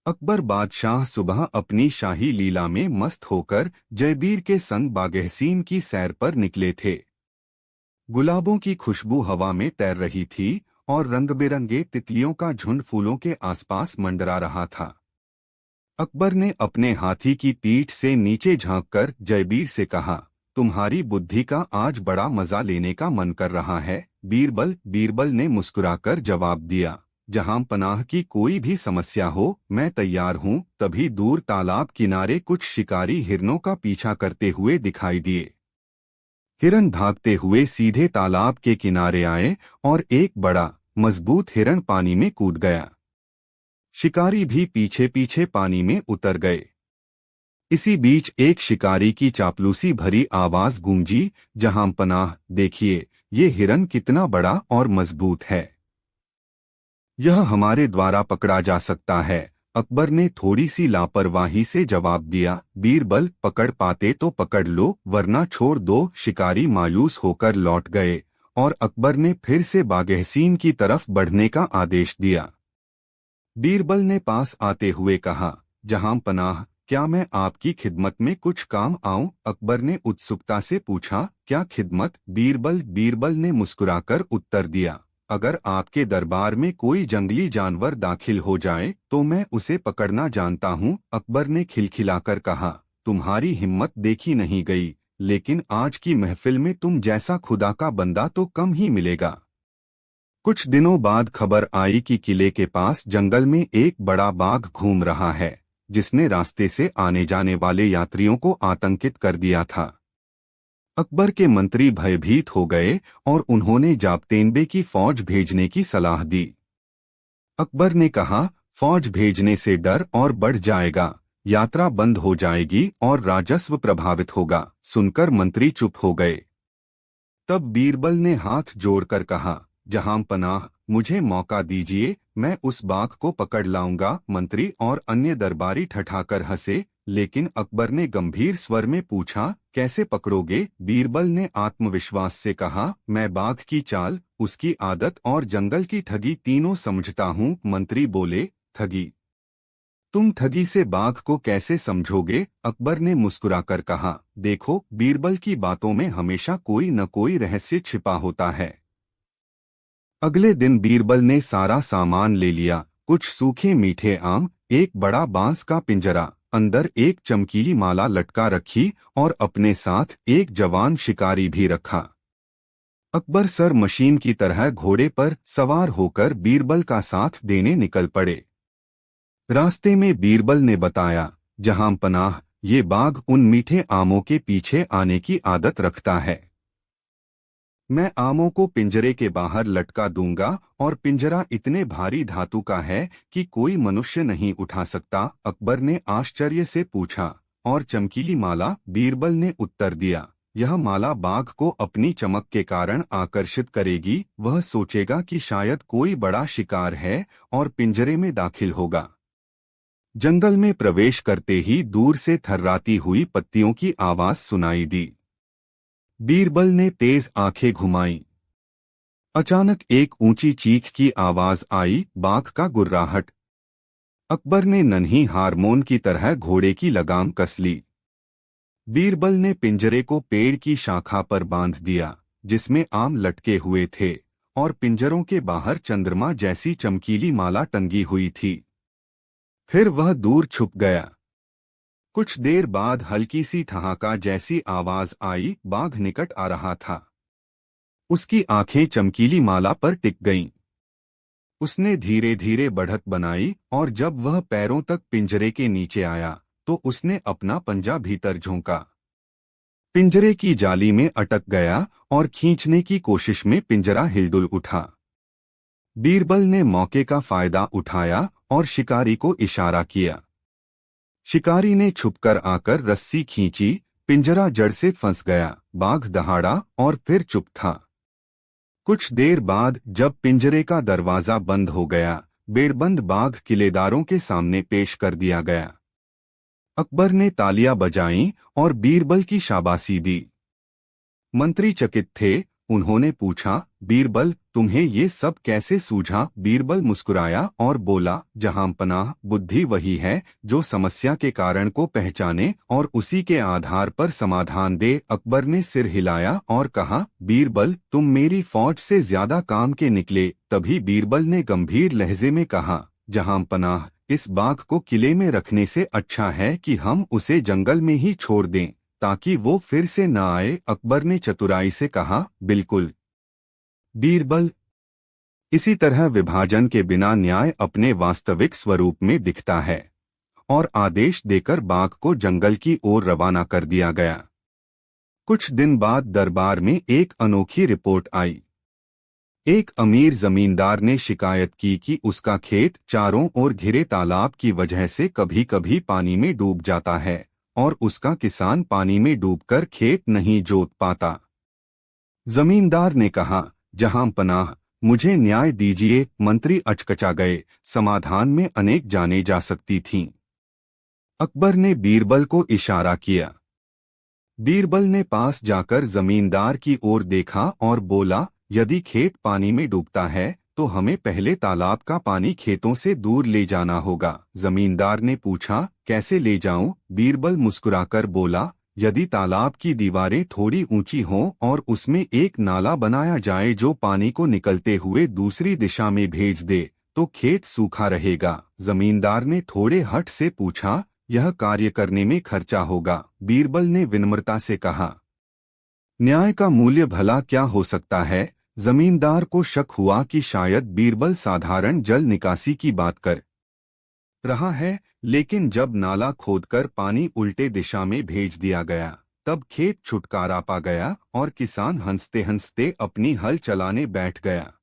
अकबर बादशाह सुबह अपनी शाही लीला में मस्त होकर जयबीर के संग बागहसीन की सैर पर निकले थे। गुलाबों की खुशबू हवा में तैर रही थी और रंग-बिरंगे तितलियों का झुंड फूलों के आसपास मंडरा रहा था। अकबर ने अपने हाथी की पीठ से नीचे झांककर जयबीर से कहा, तुम्हारी बुद्धि का आज बड़ा मजा लेने का मन कर रहा है। बीरबल ने मुस्कुराकर जवाब दिया, जहां पनाह की कोई भी समस्या हो मैं तैयार हूं। तभी दूर तालाब किनारे कुछ शिकारी हिरनों का पीछा करते हुए दिखाई दिए। हिरन भागते हुए सीधे तालाब के किनारे आए और एक बड़ा मजबूत हिरन पानी में कूद गया। शिकारी भी पीछे पीछे पानी में उतर गए। इसी बीच एक शिकारी की चापलूसी भरी आवाज गूंजी, जहां पनाह, देखिए ये हिरन कितना बड़ा और मजबूत है। यह हमारे द्वारा पकड़ा जा सकता है। अकबर ने थोड़ी सी लापरवाही से जवाब दिया, बीरबल, पकड़ पाते तो पकड़ लो वरना छोड़ दो। शिकारी मायूस होकर लौट गए और अकबर ने फिर से बागहसीन की तरफ बढ़ने का आदेश दिया। बीरबल ने पास आते हुए कहा, जहां पनाह, क्या मैं आपकी खिदमत में कुछ काम आऊं? अकबर ने उत्सुकता से पूछा, क्या खिदमत? बीरबल ने मुस्कुराकर उत्तर दिया, अगर आपके दरबार में कोई जंगली जानवर दाखिल हो जाए तो मैं उसे पकड़ना जानता हूं। अकबर ने खिलखिलाकर कहा, तुम्हारी हिम्मत देखी नहीं गई, लेकिन आज की महफिल में तुम जैसा खुदा का बंदा तो कम ही मिलेगा। कुछ दिनों बाद खबर आई कि किले के पास जंगल में एक बड़ा बाघ घूम रहा है, जिसने रास्ते से आने जाने वाले यात्रियों को आतंकित कर दिया था। अकबर के मंत्री भयभीत हो गए और उन्होंने जाप्तेनबे की फौज भेजने की सलाह दी। अकबर ने कहा, फौज भेजने से डर और बढ़ जाएगा, यात्रा बंद हो जाएगी और राजस्व प्रभावित होगा। सुनकर मंत्री चुप हो गए। तब बीरबल ने हाथ जोड़कर कहा, जहां पनाह, मुझे मौका दीजिए, मैं उस बाघ को पकड़ लाऊंगा। मंत्री और अन्य दरबारी ठठाकर हंसे, लेकिन अकबर ने गंभीर स्वर में पूछा, कैसे पकड़ोगे? बीरबल ने आत्मविश्वास से कहा, मैं बाघ की चाल, उसकी आदत और जंगल की ठगी तीनों समझता हूँ। मंत्री बोले, ठगी? तुम ठगी से बाघ को कैसे समझोगे? अकबर ने मुस्कुराकर कहा, देखो, बीरबल की बातों में हमेशा कोई न कोई रहस्य छिपा होता है। अगले दिन बीरबल ने सारा सामान ले लिया, कुछ सूखे मीठे आम, एक बड़ा बांस का पिंजरा, अंदर एक चमकीली माला लटका रखी और अपने साथ एक जवान शिकारी भी रखा। अकबर सर मशीन की तरह घोड़े पर सवार होकर बीरबल का साथ देने निकल पड़े। रास्ते में बीरबल ने बताया, जहां पनाह, ये बाघ उन मीठे आमों के पीछे आने की आदत रखता है। मैं आमों को पिंजरे के बाहर लटका दूंगा और पिंजरा इतने भारी धातु का है कि कोई मनुष्य नहीं उठा सकता। अकबर ने आश्चर्य से पूछा, और चमकीली माला? बीरबल ने उत्तर दिया, यह माला बाघ को अपनी चमक के कारण आकर्षित करेगी। वह सोचेगा कि शायद कोई बड़ा शिकार है और पिंजरे में दाखिल होगा। जंगल में प्रवेश करते ही दूर से थर्राती हुई पत्तियों की आवाज सुनाई दी। बीरबल ने तेज आंखें घुमाईं। अचानक एक ऊंची चीख की आवाज आई, बाघ का गुर्राहट। अकबर ने नन्ही हारमोन की तरह घोड़े की लगाम कस ली। बीरबल ने पिंजरे को पेड़ की शाखा पर बांध दिया, जिसमें आम लटके हुए थे, और पिंजरों के बाहर चंद्रमा जैसी चमकीली माला टंगी हुई थी। फिर वह दूर छुप गया। कुछ देर बाद हल्की सी ठहाका जैसी आवाज आई, बाघ निकट आ रहा था। उसकी आंखें चमकीली माला पर टिक गईं। उसने धीरे धीरे बढ़त बनाई और जब वह पैरों तक पिंजरे के नीचे आया तो उसने अपना पंजा भीतर झोंका। पिंजरे की जाली में अटक गया और खींचने की कोशिश में पिंजरा हिलडुल उठा। बीरबल ने मौके का फायदा उठाया और शिकारी को इशारा किया। शिकारी ने छुपकर आकर रस्सी खींची, पिंजरा जड़ से फंस गया। बाघ दहाड़ा और फिर चुप था। कुछ देर बाद जब पिंजरे का दरवाजा बंद हो गया, बेरबंद बाघ किलेदारों के सामने पेश कर दिया गया। अकबर ने तालियां बजाईं और बीरबल की शाबाशी दी। मंत्री चकित थे। उन्होंने पूछा, बीरबल, तुम्हें ये सब कैसे सूझा? बीरबल मुस्कुराया और बोला, जहांपनाह, बुद्धि वही है जो समस्या के कारण को पहचाने और उसी के आधार पर समाधान दे। अकबर ने सिर हिलाया और कहा, बीरबल, तुम मेरी फौज से ज्यादा काम के निकले। तभी बीरबल ने गंभीर लहजे में कहा, जहांपनाह, इस बाघ को किले में रखने से अच्छा है कि हम उसे जंगल में ही छोड़ दें ताकि वो फिर से न आए। अकबर ने चतुराई से कहा, बिल्कुल बीरबल। इसी तरह विभाजन के बिना न्याय अपने वास्तविक स्वरूप में दिखता है। और आदेश देकर बाघ को जंगल की ओर रवाना कर दिया गया। कुछ दिन बाद दरबार में एक अनोखी रिपोर्ट आई। एक अमीर जमींदार ने शिकायत की कि उसका खेत चारों ओर घिरे तालाब की वजह से कभी कभी पानी में डूब जाता है और उसका किसान पानी में डूबकर खेत नहीं जोत पाता। जमींदार ने कहा, जहांपनाह, मुझे न्याय दीजिए। मंत्री अचकचा गए। समाधान में अनेक जाने जा सकती थीं। अकबर ने बीरबल को इशारा किया। बीरबल ने पास जाकर जमींदार की ओर देखा और बोला, यदि खेत पानी में डूबता है तो हमें पहले तालाब का पानी खेतों से दूर ले जाना होगा। जमींदार ने पूछा, कैसे ले जाऊं? बीरबल मुस्कुराकर बोला, यदि तालाब की दीवारें थोड़ी ऊंची हों और उसमें एक नाला बनाया जाए जो पानी को निकलते हुए दूसरी दिशा में भेज दे तो खेत सूखा रहेगा। जमींदार ने थोड़े हट से पूछा, यह कार्य करने में खर्चा होगा? बीरबल ने विनम्रता से कहा, न्याय का मूल्य भला क्या हो सकता है? जमींदार को शक हुआ कि शायद बीरबल साधारण जल निकासी की बात कर रहा है, लेकिन जब नाला खोदकर पानी उल्टे दिशा में भेज दिया गया तब खेत छुटकारा पा गया और किसान हंसते हंसते अपनी हल चलाने बैठ गया।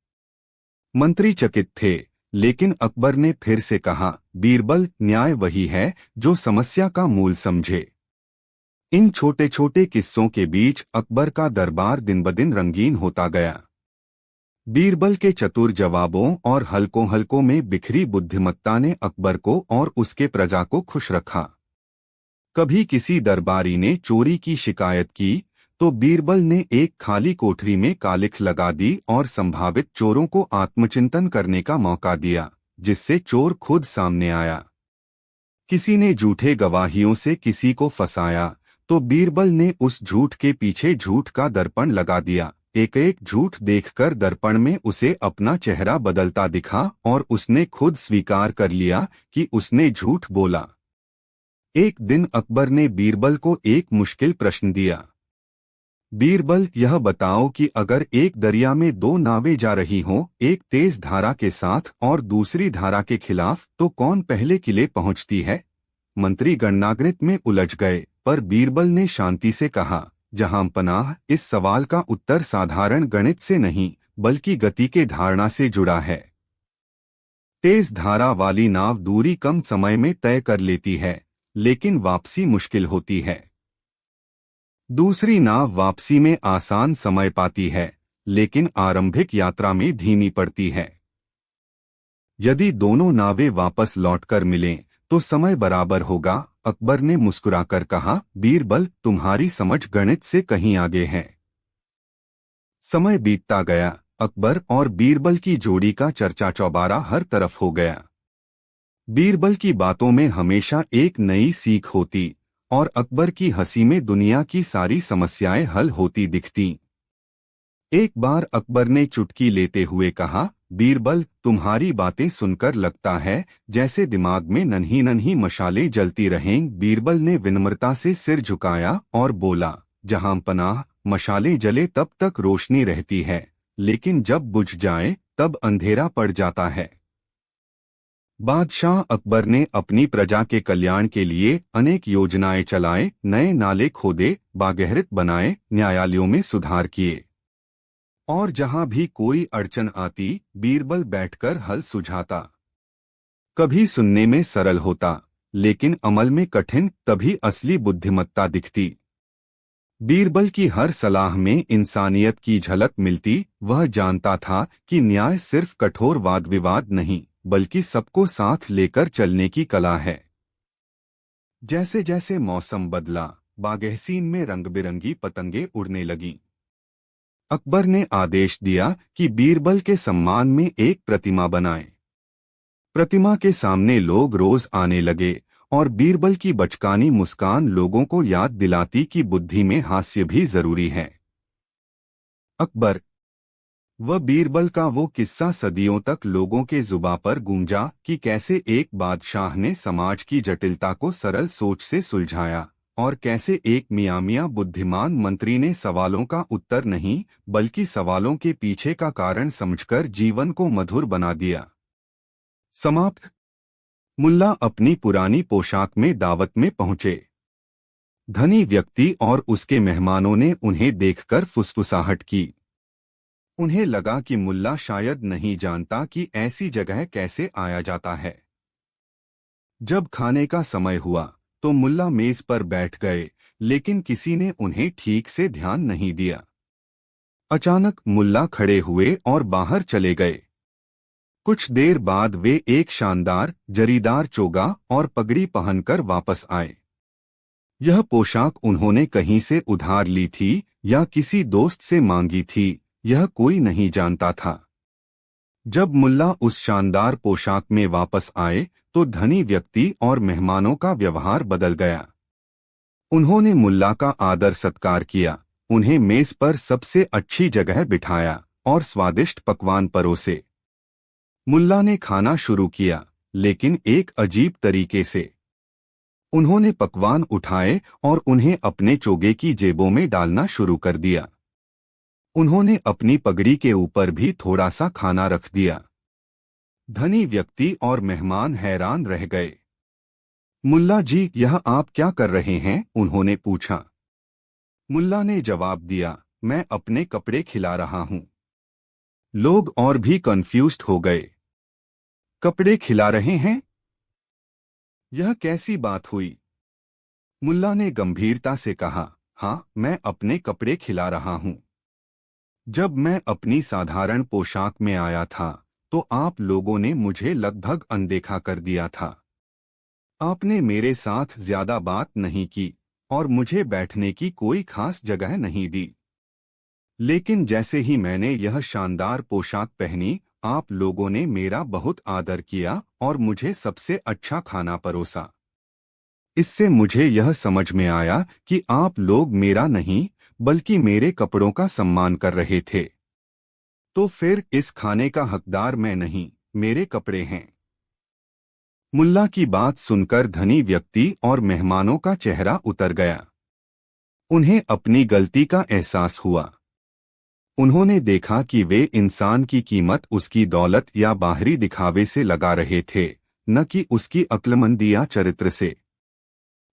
मंत्री चकित थे, लेकिन अकबर ने फिर से कहा, बीरबल, न्याय वही है जो समस्या का मूल समझे। इन छोटे छोटे किस्सों के बीच अकबर का दरबार दिन-ब-दिन रंगीन होता गया। बीरबल के चतुर जवाबों और हल्कों हल्कों में बिखरी बुद्धिमत्ता ने अकबर को और उसके प्रजा को खुश रखा। कभी किसी दरबारी ने चोरी की शिकायत की तो बीरबल ने एक खाली कोठरी में कालिख लगा दी और संभावित चोरों को आत्मचिंतन करने का मौका दिया, जिससे चोर खुद सामने आया। किसी ने झूठे गवाहियों से किसी को फंसाया तो बीरबल ने उस झूठ के पीछे झूठ का दर्पण लगा दिया। एक एक झूठ देखकर दर्पण में उसे अपना चेहरा बदलता दिखा और उसने खुद स्वीकार कर लिया कि उसने झूठ बोला। एक दिन अकबर ने बीरबल को एक मुश्किल प्रश्न दिया। बीरबल, यह बताओ कि अगर एक दरिया में दो नावें जा रही हों, एक तेज धारा के साथ और दूसरी धारा के खिलाफ, तो कौन पहले किले पहुंचती है? मंत्री गणनागणित में उलझ गए, पर बीरबल ने शांति से कहा, जहांपनाह, इस सवाल का उत्तर साधारण गणित से नहीं बल्कि गति के धारणा से जुड़ा है। तेज धारा वाली नाव दूरी कम समय में तय कर लेती है, लेकिन वापसी मुश्किल होती है। दूसरी नाव वापसी में आसान समय पाती है, लेकिन आरंभिक यात्रा में धीमी पड़ती है। यदि दोनों नावें वापस लौटकर मिलें तो समय बराबर होगा। अकबर ने मुस्कुराकर कहा, बीरबल, तुम्हारी समझ गणित से कहीं आगे है। समय बीतता गया। अकबर और बीरबल की जोड़ी का चर्चा चौबारा हर तरफ हो गया। बीरबल की बातों में हमेशा एक नई सीख होती और अकबर की हंसी में दुनिया की सारी समस्याएं हल होती दिखती। एक बार अकबर ने चुटकी लेते हुए कहा, बीरबल, तुम्हारी बातें सुनकर लगता है जैसे दिमाग में नन्ही नन्ही मशालें जलती रहें। बीरबल ने विनम्रता से सिर झुकाया और बोला, जहांपनाह, मशालें जले तब तक रोशनी रहती है, लेकिन जब बुझ जाए तब अंधेरा पड़ जाता है। बादशाह अकबर ने अपनी प्रजा के कल्याण के लिए अनेक योजनाएं चलाए, नए नाले खोदे, बागहरित बनाए, न्यायालयों में सुधार किए। और जहां भी कोई अड़चन आती, बीरबल बैठकर हल सुझाता। कभी सुनने में सरल होता, लेकिन अमल में कठिन। तभी असली बुद्धिमत्ता दिखती। बीरबल की हर सलाह में इंसानियत की झलक मिलती। वह जानता था कि न्याय सिर्फ कठोर वाद विवाद नहीं, बल्कि सबको साथ लेकर चलने की कला है। जैसे जैसे मौसम बदला, बागहसीन में रंग बिरंगी पतंगे उड़ने लगीं। अकबर ने आदेश दिया कि बीरबल के सम्मान में एक प्रतिमा बनाएं। प्रतिमा के सामने लोग रोज आने लगे और बीरबल की बचकानी मुस्कान लोगों को याद दिलाती कि बुद्धि में हास्य भी जरूरी है। अकबर व बीरबल का वो किस्सा सदियों तक लोगों के जुबां पर गूंजा कि कैसे एक बादशाह ने समाज की जटिलता को सरल सोच से सुलझाया और कैसे एक मियाँ बुद्धिमान मंत्री ने सवालों का उत्तर नहीं बल्कि सवालों के पीछे का कारण समझकर जीवन को मधुर बना दिया। समाप्त। मुल्ला अपनी पुरानी पोशाक में दावत में पहुंचे। धनी व्यक्ति और उसके मेहमानों ने उन्हें देखकर फुसफुसाहट की। उन्हें लगा कि मुल्ला शायद नहीं जानता कि ऐसी जगह कैसे आया जाता है। जब खाने का समय हुआ तो मुल्ला मेज पर बैठ गए, लेकिन किसी ने उन्हें ठीक से ध्यान नहीं दिया। अचानक मुल्ला खड़े हुए और बाहर चले गए। कुछ देर बाद वे एक शानदार जरीदार चोगा और पगड़ी पहनकर वापस आए। यह पोशाक उन्होंने कहीं से उधार ली थी या किसी दोस्त से मांगी थी, यह कोई नहीं जानता था। जब मुल्ला उस शानदार पोशाक में वापस आए तो धनी व्यक्ति और मेहमानों का व्यवहार बदल गया। उन्होंने मुल्ला का आदर सत्कार किया, उन्हें मेज पर सबसे अच्छी जगह बिठाया और स्वादिष्ट पकवान परोसे। मुल्ला ने खाना शुरू किया, लेकिन एक अजीब तरीके से। उन्होंने पकवान उठाए और उन्हें अपने चोगे की जेबों में डालना शुरू कर दिया। उन्होंने अपनी पगड़ी के ऊपर भी थोड़ा सा खाना रख दिया। धनी व्यक्ति और मेहमान हैरान रह गए। मुल्ला जी, यह आप क्या कर रहे हैं? उन्होंने पूछा। मुल्ला ने जवाब दिया, मैं अपने कपड़े खिला रहा हूं। लोग और भी कंफ्यूज्ड हो गए। कपड़े खिला रहे हैं? यह कैसी बात हुई? मुल्ला ने गंभीरता से कहा, हाँ, मैं अपने कपड़े खिला रहा हूं। जब मैं अपनी साधारण पोशाक में आया था तो आप लोगों ने मुझे लगभग अनदेखा कर दिया था। आपने मेरे साथ ज्यादा बात नहीं की और मुझे बैठने की कोई खास जगह नहीं दी। लेकिन जैसे ही मैंने यह शानदार पोशाक पहनी, आप लोगों ने मेरा बहुत आदर किया और मुझे सबसे अच्छा खाना परोसा। इससे मुझे यह समझ में आया कि आप लोग मेरा नहीं बल्कि मेरे कपड़ों का सम्मान कर रहे थे। तो फिर इस खाने का हकदार मैं नहीं, मेरे कपड़े हैं। मुल्ला की बात सुनकर धनी व्यक्ति और मेहमानों का चेहरा उतर गया। उन्हें अपनी गलती का एहसास हुआ। उन्होंने देखा कि वे इंसान की कीमत उसकी दौलत या बाहरी दिखावे से लगा रहे थे, न कि उसकी अक्लमंदी या चरित्र से।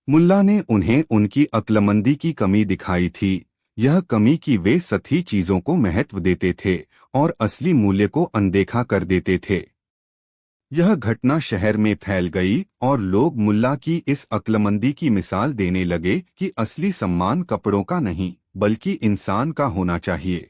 मुल्ला ने उन्हें उनकी अक्लमंदी की कमी दिखाई थी, यह कमी कि वे सतही चीजों को महत्व देते थे और असली मूल्य को अनदेखा कर देते थे। यह घटना शहर में फैल गई और लोग मुल्ला की इस अक्लमंदी की मिसाल देने लगे कि असली सम्मान कपड़ों का नहीं बल्कि इंसान का होना चाहिए।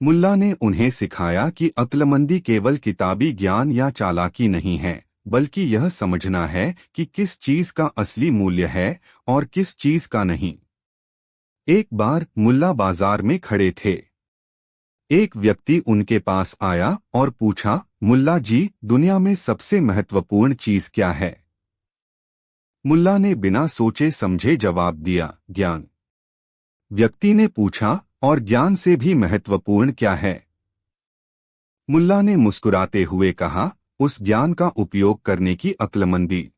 मुल्ला ने उन्हें सिखाया कि अक्लमंदी केवल किताबी ज्ञान या चालाकी नहीं है, बल्कि यह समझना है कि किस चीज का असली मूल्य है और किस चीज का नहीं। एक बार मुल्ला बाजार में खड़े थे। एक व्यक्ति उनके पास आया और पूछा, मुल्ला जी, दुनिया में सबसे महत्वपूर्ण चीज क्या है? मुल्ला ने बिना सोचे समझे जवाब दिया, ज्ञान। व्यक्ति ने पूछा, और ज्ञान से भी महत्वपूर्ण क्या है? मुल्ला ने मुस्कुराते हुए कहा, उस ज्ञान का उपयोग करने की अक्लमंदी।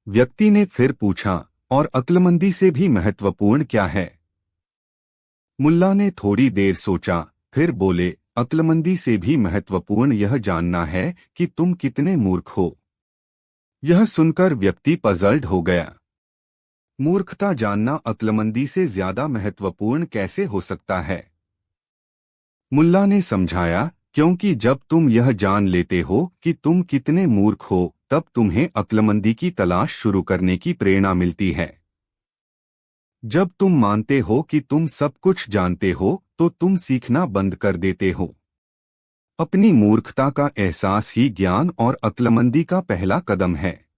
व्यक्ति ने फिर पूछा, और अक्लमंदी से भी महत्वपूर्ण क्या है? मुल्ला ने थोड़ी देर सोचा, फिर बोले, अक्लमंदी से भी महत्वपूर्ण यह जानना है कि तुम कितने मूर्ख हो। यह सुनकर व्यक्ति पजल्ड हो गया। मूर्खता जानना अक्लमंदी से ज्यादा महत्वपूर्ण कैसे हो सकता है? मुल्ला ने समझाया, क्योंकि जब तुम यह जान लेते हो कि तुम कितने मूर्ख हो, तब तुम्हें अक्लमंदी की तलाश शुरू करने की प्रेरणा मिलती है। जब तुम मानते हो कि तुम सब कुछ जानते हो, तो तुम सीखना बंद कर देते हो। अपनी मूर्खता का एहसास ही ज्ञान और अक्लमंदी का पहला कदम है।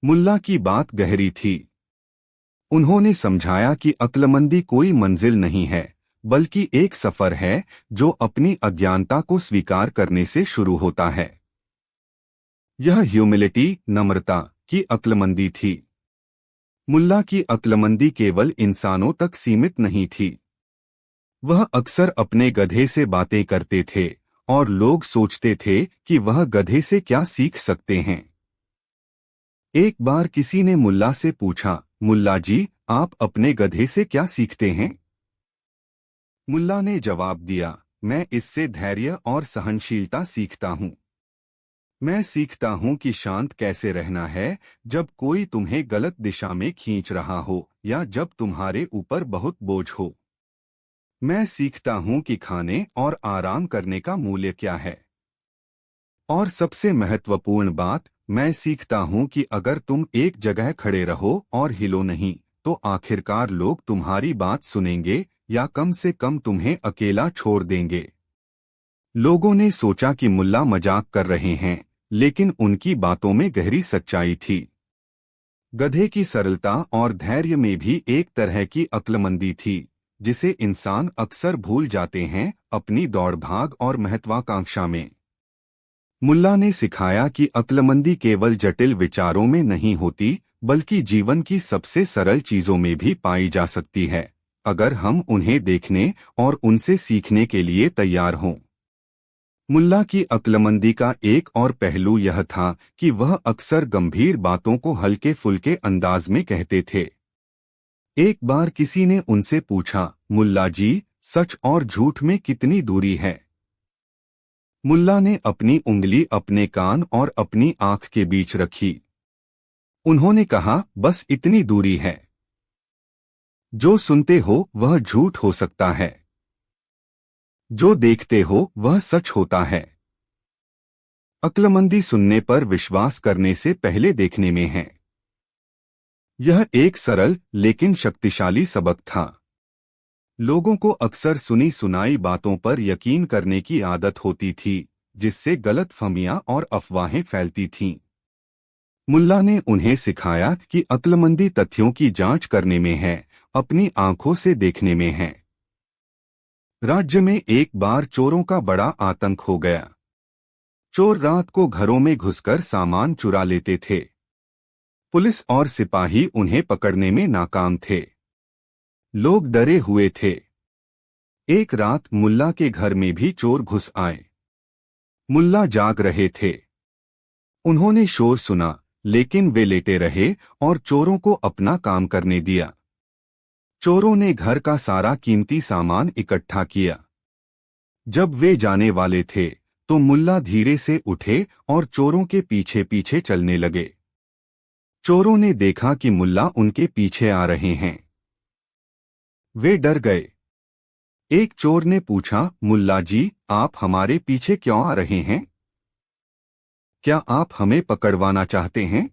मुल्ला की बात गहरी थी। उन्होंने समझाया कि अक्लमंदी कोई मंजिल नहीं है, बल्कि एक सफर है जो अपनी अज्ञानता को स्वीकार करने से शुरू होता है। यह ह्यूमिलिटी, नम्रता की अक्लमंदी थी। मुल्ला की अक्लमंदी केवल इंसानों तक सीमित नहीं थी। वह अक्सर अपने गधे से बातें करते थे और लोग सोचते थे कि वह गधे से क्या सीख सकते हैं। एक बार किसी ने मुल्ला से पूछा, मुल्ला जी, आप अपने गधे से क्या सीखते हैं? मुल्ला ने जवाब दिया, मैं इससे धैर्य और सहनशीलता सीखता हूँ। मैं सीखता हूँ कि शांत कैसे रहना है जब कोई तुम्हें गलत दिशा में खींच रहा हो या जब तुम्हारे ऊपर बहुत बोझ हो। मैं सीखता हूँ कि खाने और आराम करने का मूल्य क्या है। और सबसे महत्वपूर्ण बात, मैं सीखता हूँ कि अगर तुम एक जगह खड़े रहो और हिलो नहीं, तो आखिरकार लोग तुम्हारी बात सुनेंगे या कम से कम तुम्हें अकेला छोड़ देंगे। लोगों ने सोचा कि मुल्ला मजाक कर रहे हैं, लेकिन उनकी बातों में गहरी सच्चाई थी। गधे की सरलता और धैर्य में भी एक तरह की अक्लमंदी थी, जिसे इंसान अक्सर भूल जाते हैं अपनी दौड़ भाग और महत्वाकांक्षा में। मुल्ला ने सिखाया कि अक्लमंदी केवल जटिल विचारों में नहीं होती, बल्कि जीवन की सबसे सरल चीजों में भी पाई जा सकती है, अगर हम उन्हें देखने और उनसे सीखने के लिए तैयार हों। मुल्ला की अक्लमंदी का एक और पहलू यह था कि वह अक्सर गंभीर बातों को हल्के फुल्के अंदाज में कहते थे। एक बार किसी ने उनसे पूछा, मुल्ला जी, सच और झूठ में कितनी दूरी है? मुल्ला ने अपनी उंगली अपने कान और अपनी आंख के बीच रखी। उन्होंने कहा, बस इतनी दूरी है। जो सुनते हो वह झूठ हो सकता है, जो देखते हो वह सच होता है। अक्लमंदी सुनने पर विश्वास करने से पहले देखने में है। यह एक सरल लेकिन शक्तिशाली सबक था। लोगों को अक्सर सुनी सुनाई बातों पर यकीन करने की आदत होती थी, जिससे गलतफहमियां और अफवाहें फैलती थीं। मुल्ला ने उन्हें सिखाया कि अक्लमंदी तथ्यों की जांच करने में है, अपनी आंखों से देखने में है। राज्य में एक बार चोरों का बड़ा आतंक हो गया। चोर रात को घरों में घुसकर सामान चुरा लेते थे। पुलिस और सिपाही उन्हें पकड़ने में नाकाम थे। लोग डरे हुए थे। एक रात मुल्ला के घर में भी चोर घुस आए। मुल्ला जाग रहे थे। उन्होंने शोर सुना, लेकिन वे लेटे रहे और चोरों को अपना काम करने दिया। चोरों ने घर का सारा कीमती सामान इकट्ठा किया। जब वे जाने वाले थे, तो मुल्ला धीरे से उठे और चोरों के पीछे पीछे चलने लगे। चोरों ने देखा कि मुल्ला उनके पीछे आ रहे हैं। वे डर गए। एक चोर ने पूछा, मुल्ला जी, आप हमारे पीछे क्यों आ रहे हैं? क्या आप हमें पकड़वाना चाहते हैं?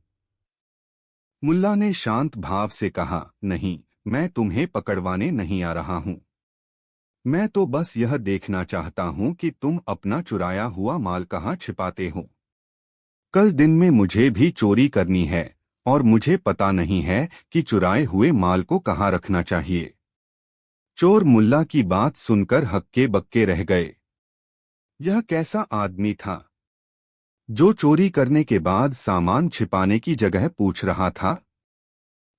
मुल्ला ने शांत भाव से कहा, नहीं, मैं तुम्हें पकड़वाने नहीं आ रहा हूं। मैं तो बस यह देखना चाहता हूं कि तुम अपना चुराया हुआ माल कहां छिपाते हो। कल दिन में मुझे भी चोरी करनी है और मुझे पता नहीं है कि चुराए हुए माल को कहां रखना चाहिए। चोर मुल्ला की बात सुनकर हक्के बक्के रह गए। यह कैसा आदमी था जो चोरी करने के बाद सामान छिपाने की जगह पूछ रहा था?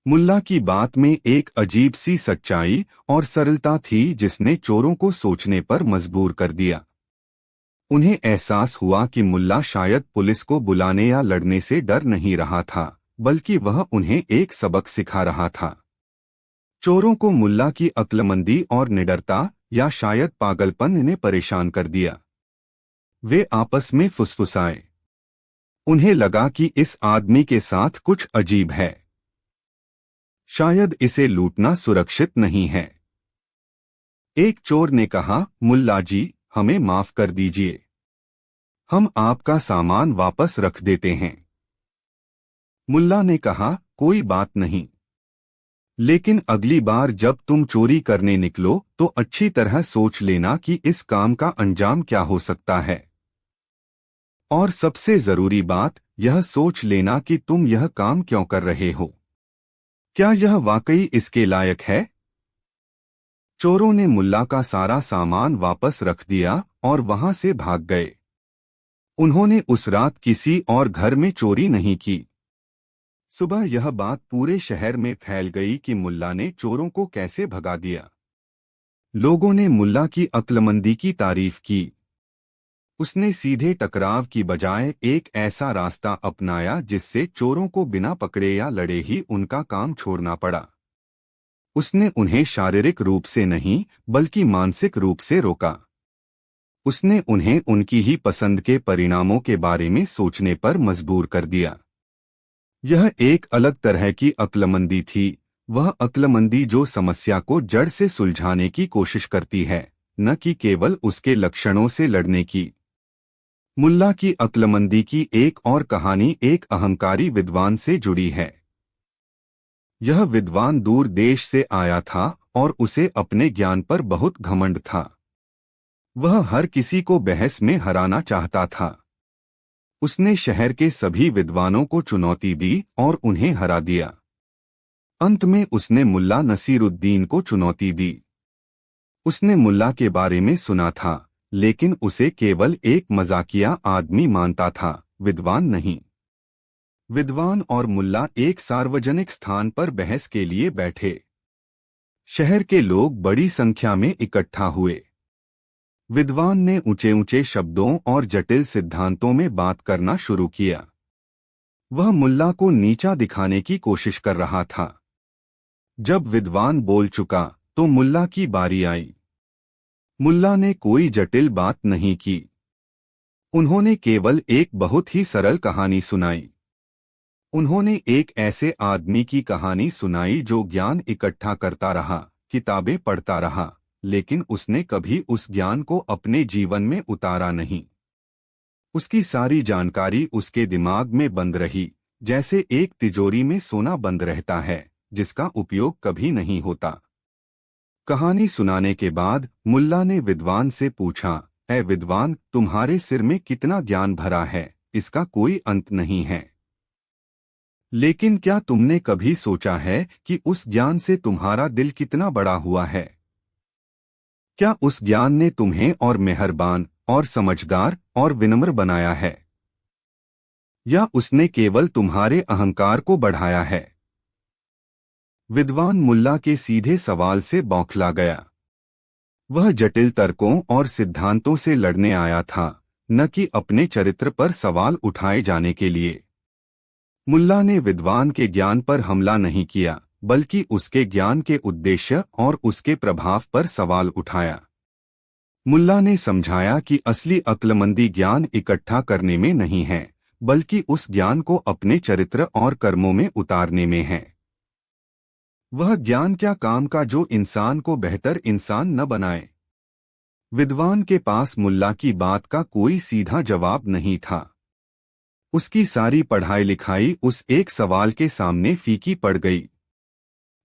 मुल्ला की बात में एक अजीब सी सच्चाई और सरलता थी जिसने चोरों को सोचने पर मजबूर कर दिया। उन्हें एहसास हुआ कि मुल्ला शायद पुलिस को बुलाने या लड़ने से डर नहीं रहा था, बल्कि वह उन्हें एक सबक सिखा रहा था। चोरों को मुल्ला की अक्लमंदी और निडरता या शायद पागलपन ने परेशान कर दिया। वे आपस में फुसफुसाए। उन्हें लगा कि इस आदमी के साथ कुछ अजीब है। शायद इसे लूटना सुरक्षित नहीं है। एक चोर ने कहा, मुल्ला जी, हमें माफ कर दीजिए। हम आपका सामान वापस रख देते हैं। मुल्ला ने कहा, कोई बात नहीं। लेकिन अगली बार जब तुम चोरी करने निकलो तो अच्छी तरह सोच लेना कि इस काम का अंजाम क्या हो सकता है। और सबसे जरूरी बात, यह सोच लेना कि तुम यह काम क्यों कर रहे हो। क्या यह वाकई इसके लायक है? चोरों ने मुल्ला का सारा सामान वापस रख दिया और वहां से भाग गए। उन्होंने उस रात किसी और घर में चोरी नहीं की। सुबह यह बात पूरे शहर में फैल गई कि मुल्ला ने चोरों को कैसे भगा दिया। लोगों ने मुल्ला की अक्लमंदी की तारीफ की। उसने सीधे टकराव की बजाय एक ऐसा रास्ता अपनाया जिससे चोरों को बिना पकड़े या लड़े ही उनका काम छोड़ना पड़ा। उसने उन्हें शारीरिक रूप से नहीं बल्कि मानसिक रूप से रोका। उसने उन्हें उनकी ही पसंद के परिणामों के बारे में सोचने पर मजबूर कर दिया। यह एक अलग तरह की अक्लमंदी थी, वह अक्लमंदी जो समस्या को जड़ से सुलझाने की कोशिश करती है, न कि केवल उसके लक्षणों से लड़ने की। मुल्ला की अक्लमंदी की एक और कहानी एक अहंकारी विद्वान से जुड़ी है। यह विद्वान दूर देश से आया था और उसे अपने ज्ञान पर बहुत घमंड था। वह हर किसी को बहस में हराना चाहता था। उसने शहर के सभी विद्वानों को चुनौती दी और उन्हें हरा दिया। अंत में उसने मुल्ला नसीरुद्दीन को चुनौती दी। उसने मुल्ला के बारे में सुना था, लेकिन उसे केवल एक मजाकिया आदमी मानता था, विद्वान नहीं। विद्वान और मुल्ला एक सार्वजनिक स्थान पर बहस के लिए बैठे। शहर के लोग बड़ी संख्या में इकट्ठा हुए। विद्वान ने ऊंचे ऊंचे शब्दों और जटिल सिद्धांतों में बात करना शुरू किया। वह मुल्ला को नीचा दिखाने की कोशिश कर रहा था। जब विद्वान बोल चुका तो मुल्ला की बारी आई। मुल्ला ने कोई जटिल बात नहीं की। उन्होंने केवल एक बहुत ही सरल कहानी सुनाई। उन्होंने एक ऐसे आदमी की कहानी सुनाई जो ज्ञान इकट्ठा करता रहा, किताबें पढ़ता रहा, लेकिन उसने कभी उस ज्ञान को अपने जीवन में उतारा नहीं। उसकी सारी जानकारी उसके दिमाग में बंद रही, जैसे एक तिजोरी में सोना बंद रहता है, जिसका उपयोग कभी नहीं होता। कहानी सुनाने के बाद मुल्ला ने विद्वान से पूछा, ऐ विद्वान, तुम्हारे सिर में कितना ज्ञान भरा है, इसका कोई अंत नहीं है। लेकिन क्या तुमने कभी सोचा है कि उस ज्ञान से तुम्हारा दिल कितना बड़ा हुआ है? क्या उस ज्ञान ने तुम्हें और मेहरबान और समझदार और विनम्र बनाया है? या उसने केवल तुम्हारे अहंकार को बढ़ाया है? विद्वान मुल्ला के सीधे सवाल से बौखला गया। वह जटिल तर्कों और सिद्धांतों से लड़ने आया था, न कि अपने चरित्र पर सवाल उठाए जाने के लिए। मुल्ला ने विद्वान के ज्ञान पर हमला नहीं किया, बल्कि उसके ज्ञान के उद्देश्य और उसके प्रभाव पर सवाल उठाया। मुल्ला ने समझाया कि असली अक्लमंदी ज्ञान इकट्ठा करने में नहीं है, बल्कि उस ज्ञान को अपने चरित्र और कर्मों में उतारने में है। वह ज्ञान क्या काम का जो इंसान को बेहतर इंसान न बनाए। विद्वान के पास मुल्ला की बात का कोई सीधा जवाब नहीं था। उसकी सारी पढ़ाई लिखाई उस एक सवाल के सामने फीकी पड़ गई।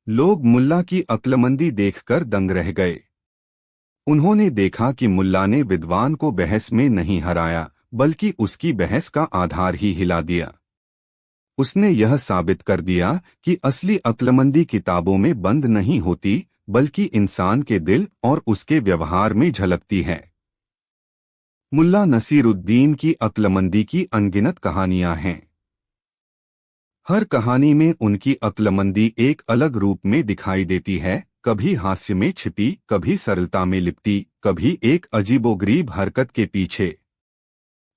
लोग मुल्ला की अक्लमंदी देखकर दंग रह गए। उन्होंने देखा कि मुल्ला ने विद्वान को बहस में नहीं हराया, बल्कि उसकी बहस का आधार ही हिला दिया। उसने यह साबित कर दिया कि असली अक्लमंदी किताबों में बंद नहीं होती, बल्कि इंसान के दिल और उसके व्यवहार में झलकती है। मुल्ला नसीरुद्दीन की अक्लमंदी की अनगिनत कहानियां हैं। हर कहानी में उनकी अक्लमंदी एक अलग रूप में दिखाई देती है, कभी हास्य में छिपी, कभी सरलता में लिपटी, कभी एक अजीबोगरीब हरकत के पीछे।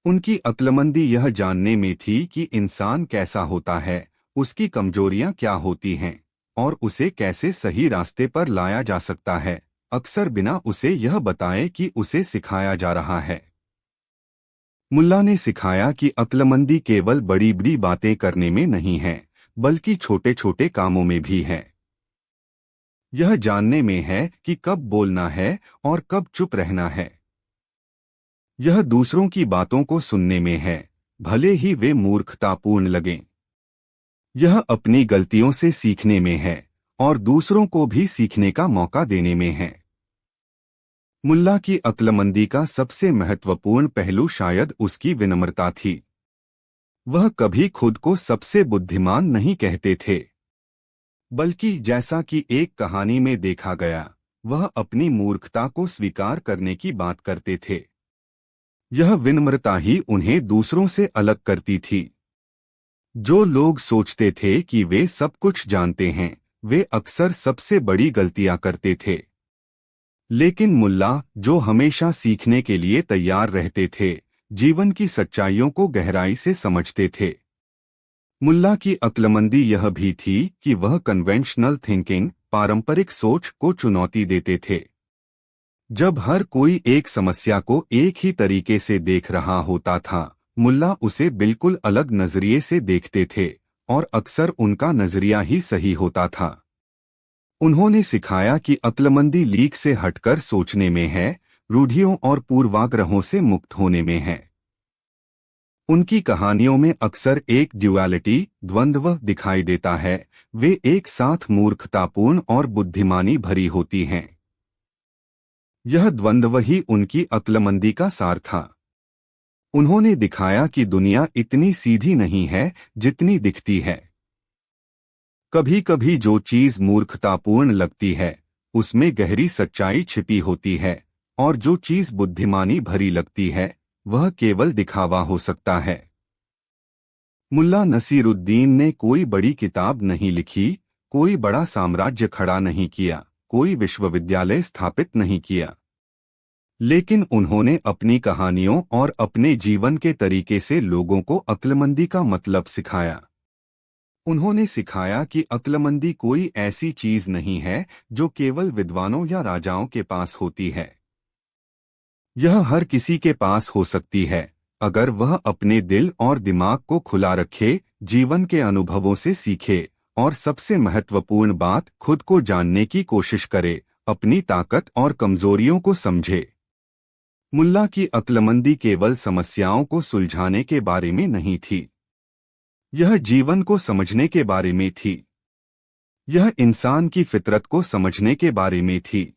उनकी अक्लमंदी यह जानने में थी कि इंसान कैसा होता है, उसकी कमजोरियां क्या होती हैं, और उसे कैसे सही रास्ते पर लाया जा सकता है, अक्सर बिना उसे यह बताए कि उसे सिखाया जा रहा है। मुल्ला ने सिखाया कि अक्लमंदी केवल बड़ी बड़ी बातें करने में नहीं है, बल्कि छोटे छोटे कामों में भी है। यह जानने में है कि कब बोलना है और कब चुप रहना है। यह दूसरों की बातों को सुनने में है, भले ही वे मूर्खतापूर्ण लगें। यह अपनी गलतियों से सीखने में है और दूसरों को भी सीखने का मौका देने में है। मुल्ला की अक्लमंदी का सबसे महत्वपूर्ण पहलू शायद उसकी विनम्रता थी। वह कभी खुद को सबसे बुद्धिमान नहीं कहते थे, बल्कि जैसा कि एक कहानी में देखा गया, वह अपनी मूर्खता को स्वीकार करने की बात करते थे। यह विनम्रता ही उन्हें दूसरों से अलग करती थी। जो लोग सोचते थे कि वे सब कुछ जानते हैं, वे अक्सर सबसे बड़ी गलतियां करते थे। लेकिन मुल्ला, जो हमेशा सीखने के लिए तैयार रहते थे, जीवन की सच्चाइयों को गहराई से समझते थे। मुल्ला की अक्लमंदी यह भी थी कि वह कन्वेंशनल थिंकिंग, पारंपरिक सोच को चुनौती देते थे। जब हर कोई एक समस्या को एक ही तरीके से देख रहा होता था, मुल्ला उसे बिल्कुल अलग नजरिए से देखते थे और अक्सर उनका नजरिया ही सही होता था। उन्होंने सिखाया कि अक्लमंदी लीक से हटकर सोचने में है, रूढ़ियों और पूर्वाग्रहों से मुक्त होने में है। उनकी कहानियों में अक्सर एक ड्युअलिटी, द्वंद्व दिखाई देता है। वे एक साथ मूर्खतापूर्ण और बुद्धिमानी भरी होती हैं। यह द्वंद्व ही उनकी अक्लमंदी का सार था। उन्होंने दिखाया कि दुनिया इतनी सीधी नहीं है जितनी दिखती है। कभी कभी जो चीज मूर्खतापूर्ण लगती है, उसमें गहरी सच्चाई छिपी होती है, और जो चीज बुद्धिमानी भरी लगती है, वह केवल दिखावा हो सकता है। मुल्ला नसीरुद्दीन ने कोई बड़ी किताब नहीं लिखी, कोई बड़ा साम्राज्य खड़ा नहीं किया, कोई विश्वविद्यालय स्थापित नहीं किया। लेकिन उन्होंने अपनी कहानियों और अपने जीवन के तरीके से लोगों को अक्लमंदी का मतलब सिखाया। उन्होंने सिखाया कि अक्लमंदी कोई ऐसी चीज नहीं है जो केवल विद्वानों या राजाओं के पास होती है। यह हर किसी के पास हो सकती है, अगर वह अपने दिल और दिमाग को खुला रखे, जीवन के अनुभवों से सीखे और सबसे महत्वपूर्ण बात, खुद को जानने की कोशिश करे, अपनी ताकत और कमजोरियों को समझे। मुल्ला की अक्लमंदी केवल समस्याओं को सुलझाने के बारे में नहीं थी। यह जीवन को समझने के बारे में थी। यह इंसान की फितरत को समझने के बारे में थी।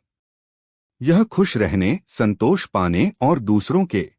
यह खुश रहने, संतोष पाने और दूसरों के